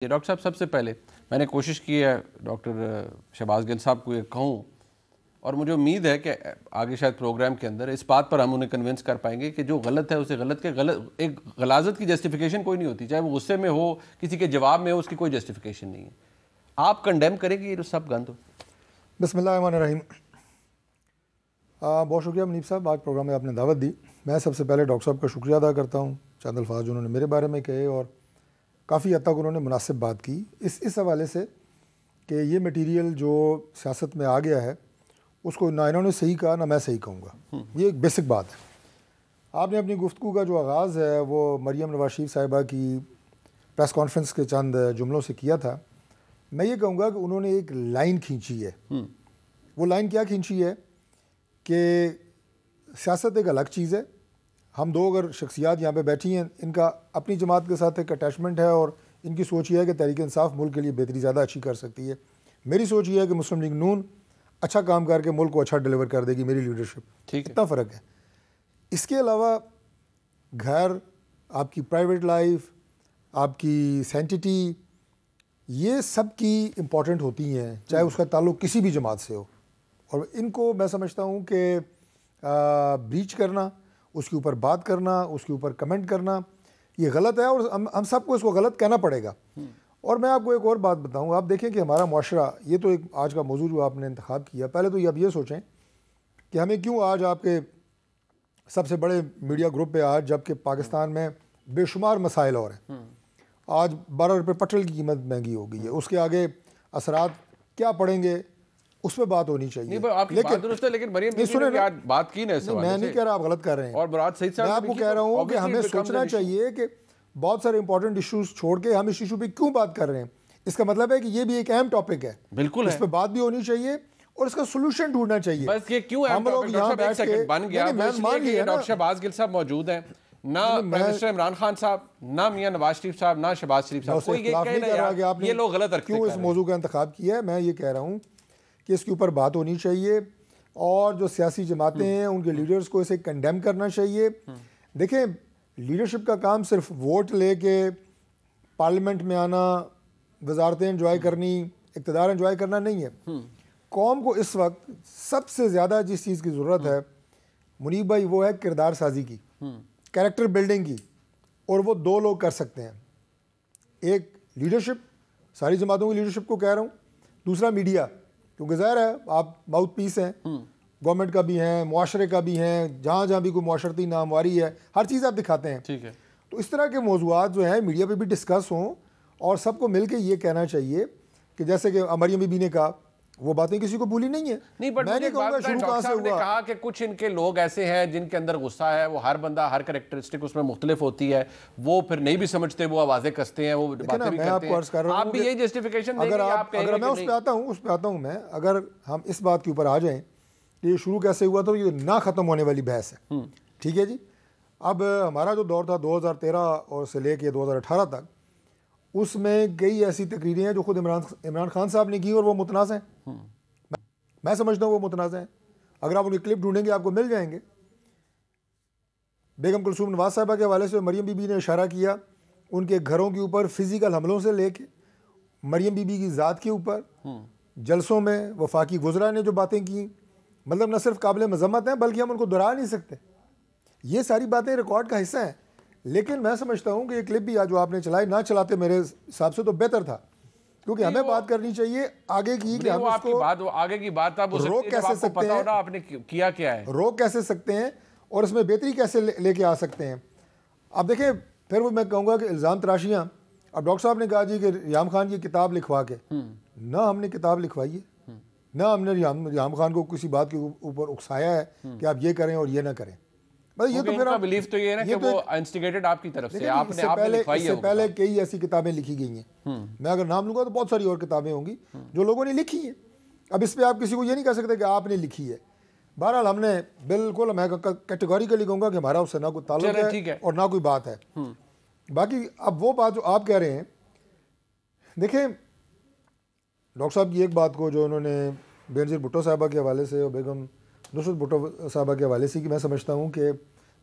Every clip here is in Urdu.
ڈاکٹر صاحب سب سے پہلے میں نے کوشش کی ہے ڈاکٹر شہباز گل صاحب کو یہ کہوں، اور مجھے امید ہے کہ آگے شاید پروگرام کے اندر اس بات پر ہم انہیں کنونس کر پائیں گے کہ جو غلط ہے اسے غلط کے غلط، ایک غلاظت کی جسٹیفیکیشن کوئی نہیں ہوتی، چاہے وہ غصے میں ہو، کسی کے جواب میں ہو، اس کی کوئی جسٹیفیکیشن نہیں ہے. آپ کنڈیم کریں کہ یہ سب گند ہو؟ بسم اللہ الرحمن الرحیم. بہت شکریہ منیب صاحب، آج پروگرام میں آپ نے دعوت دی. میں سب سے پہلے ڈاکٹر صاحب کا شکریہ ادا کرتا ہوں، چند الفاظ جو انہوں نے میرے بارے میں کہے اور کافی حد تک انہوں نے مناسب بات کی اس حوالے سے کہ یہ میٹیریل جو سیاست میں آ گیا ہے اس کو نہ انہوں نے صحیح کہا نہ میں صحیح کہوں گا. یہ ایک بیسک بات ہے. آپ نے اپنی گفتگو کا جو آغاز ہے وہ مریم نواز شریف صاحبہ کی پریس کانفرنس کے چند جملوں سے کیا تھا. میں یہ کہوں گا کہ انہوں نے ایک لائن کھینچی ہے. وہ لائن کیا کھینچی ہے کہ سیاست ایک الگ چیز ہے. ہم دو اگر شخصیات یہاں پہ بیٹھی ہیں، ان کا اپنی جماعت کے ساتھ ایک اٹیچمنٹ ہے اور ان کی سوچ یہ ہے کہ تحریک انصاف ملک کے لیے بہتری زیادہ اچھی کر سکتی ہے. میری سوچ یہ ہے کہ مسلم لیگ نون اچھا کام کر کے ملک کو اچھا ڈیلیور کر دے گی، میری لیڈرشپ. اتنا فرق ہے. اس کے علاوہ گھر، آپ کی پرائیویٹ لائف، آپ کی سینٹٹی، یہ سب کی امپورٹنٹ ہوتی ہیں، چاہے اس کا تعلق کسی بھی جماعت سے ہو. اور ان کو میں سمجھتا ہوں کہ بریچ کرنا، اس کے اوپر بات کرنا، اس کے اوپر کمنٹ کرنا یہ غلط ہے، اور ہم سب کو اس کو غلط کہنا پڑے گا. اور میں آپ کو ایک اور بات بتاؤں. آپ دیکھیں کہ ہمارا معاشرہ، یہ تو ایک آج کا موضوع جو آپ نے انتخاب کیا، پہلے تو آپ یہ سوچیں کہ ہمیں کیوں آج آپ کے سب سے بڑے میڈیا گروپ پہ آج، جب کہ پاکستان میں بے شمار مسائل اور ہیں، آج 12 روپے پٹرول کی قیمت مہنگی ہو گئی ہے، اس کے آگے اثرات کیا پڑیں گے اس پہ بات ہونی چاہیے. لیکن مریم نے آج بات کی نا اس حوالے سے. میں نہیں کہہ رہا آپ غلط کر رہے ہیں، اور مراد صحیح صاحب میں آپ کو کہہ رہا ہوں کہ ہمیں سوچنا چاہیے کہ بہت سارے امپورٹنٹ ایشوز چھوڑ کے ہم اس ایشو پہ کیوں بات کر رہے ہیں. اس کا مطلب ہے کہ یہ بھی ایک اہم ٹاپک ہے. بالکل اس پہ بات بھی ہونی چاہیے اور اس کا سولوشن ڈھونڈنا چاہیے. بس یہ کیوں ہم لوگ یہاں بیٹھ کے بن گیا ڈاکٹر شہباز گل صاحب موجود ہیں، نہ منسٹر عمران خان صاحب، نہ میاں نواز شریف صاحب، نہ شہباز شریف صاحب. کوئی یہ کہہ رہا کہ آپ نے یہ لوگ غلط رکھتے کیوں اس موضوع کا انتخاب کیا ہے. میں یہ کہہ رہا ہوں کہ اس کے اوپر بات ہونی چاہیے اور جو سیاسی جماعتیں ہیں ان کے لیڈرز کو اسے کنڈیم کرنا چاہیے. دیکھیں، لیڈرشپ کا کام صرف ووٹ لے کے پارلیمنٹ میں آنا، وزارتیں انجوائے کرنی، اقتدار انجوائے کرنا نہیں ہے. قوم کو اس وقت سب سے زیادہ جس چیز کی ضرورت ہے منیب بھائی، وہ ہے کردار سازی کی، کریکٹر بلڈنگ کی. اور وہ دو لوگ کر سکتے ہیں. ایک لیڈرشپ، ساری جماعتوں کی لیڈرشپ کو کہہ رہا ہوں. دوسرا میڈیا، کیونکہ ظاہر ہے آپ ماؤتھ پیس ہیں، گورنمنٹ کا بھی ہیں، معاشرے کا بھی ہیں، جہاں جہاں بھی کوئی معاشرتی نامواری ہے ہر چیز آپ دکھاتے ہیں. ٹھیک ہے. تو اس طرح کے موضوعات جو ہیں میڈیا پہ بھی ڈسکس ہوں اور سب کو مل کے یہ کہنا چاہیے کہ جیسے کہ مریم بی بی نے کہا، وہ باتیں کسی کو بھولی نہیں ہیں. نہیں، بٹ میں نے کہا کہ کچھ ان کے لوگ ایسے ہیں جن کے اندر غصہ ہے، وہ ہر بندہ ہر کریکٹرسٹک اس میں مختلف ہوتی ہے، وہ پھر نہیں بھی سمجھتے، وہ آوازیں کستے ہیں، وہ باتیں بھی کرتے ہیں. آپ بھی یہی جسٹیفیکیشن دیں گے؟ اگر میں اس پہ آتا ہوں میں اگر ہم اس بات کے اوپر آ جائیں کہ یہ شروع کیسے ہوا، تو یہ نہ ختم ہونے والی بحث ہے. ٹھیک ہے جی. اب ہمارا جو دور تھا 2013 اور سے لے کے 2018 تک، اس میں کئی ایسی تقریریں ہیں جو خود عمران خان صاحب نے کی اور وہ متنازع ہیں. میں سمجھتا ہوں وہ متنازع ہیں. اگر آپ ان کی کلپ ڈھونڈیں گے آپ کو مل جائیں گے. بیگم کلثوم نواز صاحبہ کے حوالے سے مریم بی بی نے اشارہ کیا، ان کے گھروں کے اوپر فزیکل حملوں سے لے کے مریم بی بی کی ذات کے اوپر جلسوں میں وفاقی وزراء نے جو باتیں کی، مطلب نہ صرف قابل مذمت ہیں بلکہ ہم ان کو دہرا نہیں سکتے. یہ ساری باتیں ریکارڈ کا حصہ ہیں. لیکن میں سمجھتا ہوں کہ یہ کلپ بھی جو آپ نے چلائی، نہ چلاتے میرے حساب سے تو بہتر تھا، کیونکہ ہمیں بات کرنی چاہیے آگے کی کہ ہم اس کو آگے کی بات روک کیسے سکتے ہیں، آپ نے کیا کیا ہے، روک کیسے سکتے ہیں اور اس میں بہتری کیسے لے کے آ سکتے ہیں. اب دیکھیں، پھر وہ میں کہوں گا کہ الزام تراشیاں. اب ڈاکٹر صاحب نے کہا جی کہ ریحام خان کی کتاب لکھوا کے، نہ ہم نے کتاب لکھوائی ہے، نہ ہم نے ریحام خان کو کسی بات کے اوپر اکسایا ہے کہ آپ یہ کریں اور یہ نہ کریں. یہ تو میرا بلیف تو یہ ہے کہ وہ انسٹیگیٹڈ آپ کی طرف سے، آپ نے لکھوائی ہے. اس سے پہلے کئی ایسی کتابیں لکھی گئی ہیں. میں اگر نام لوں گا تو بہت ساری اور کتابیں ہوں گی جو لوگوں نے لکھی ہیں. اب اس پہ آپ کسی کو یہ نہیں کہہ سکتے کہ آپ نے لکھی ہے. بہرحال ہم نے بالکل، میں کیٹیگوریکلی کہوں گا کہ ہمارا اس سے نہ کوئی تعلق ہے اور نہ کوئی بات ہے. باقی اب وہ بات جو آپ کہہ رہے ہیں، دیکھیں ڈاکٹر صاحب کی ایک بات کو جو انہوں نے بینظیر بھٹو صاحبہ کے حوالے سے اور بیگم نصرت بھٹو صاحبہ کے حوالے سے، کہ میں سمجھتا ہوں کہ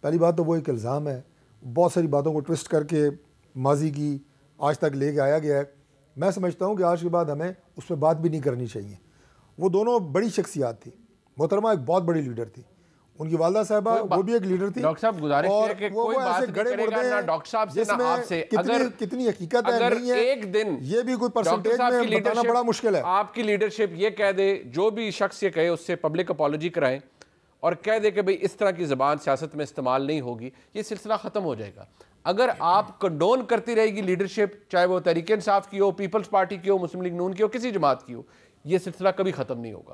پہلی بات تو وہ ایک الزام ہے. بہت ساری باتوں کو ٹوسٹ کر کے ماضی کی آج تک لے کے آیا گیا ہے. میں سمجھتا ہوں کہ آج کے بعد ہمیں اس پہ بات بھی نہیں کرنی چاہیے. وہ دونوں بڑی شخصیات تھی. محترمہ ایک بہت بڑی لیڈر تھی, ان کی والدہ صاحبہ وہ بھی ایک لیڈر تھی. ڈاکٹر صاحب گزارش ہے کہ کوئی بات نہیں کرے گا نہ ڈاکٹر صاحب سے نہ آپ سے. اگر کتنی حقیقت ہے اگر نہیں ہے ایک دن یہ بھی کوئی پرسنٹیج میں بتانا بڑا مشکل ہے. آپ کی لیڈرشپ یہ کہہ دے, جو بھی شخص یہ کہے اس سے پبلک اپالوجی کرائیں اور کہہ دے کہ بھئی اس طرح کی زبان سیاست میں استعمال نہیں ہوگی, یہ سلسلہ ختم ہو جائے گا. اگر آپ کنڈون کرتی رہے گی لیڈرشپ, چاہے وہ تحریک انصاف کی ہو, پیپلز پارٹی کی ہو, مسلم لیگ نون کی ہو, کسی جماعت کی ہو, یہ سلسلہ کبھی ختم نہیں ہوگا.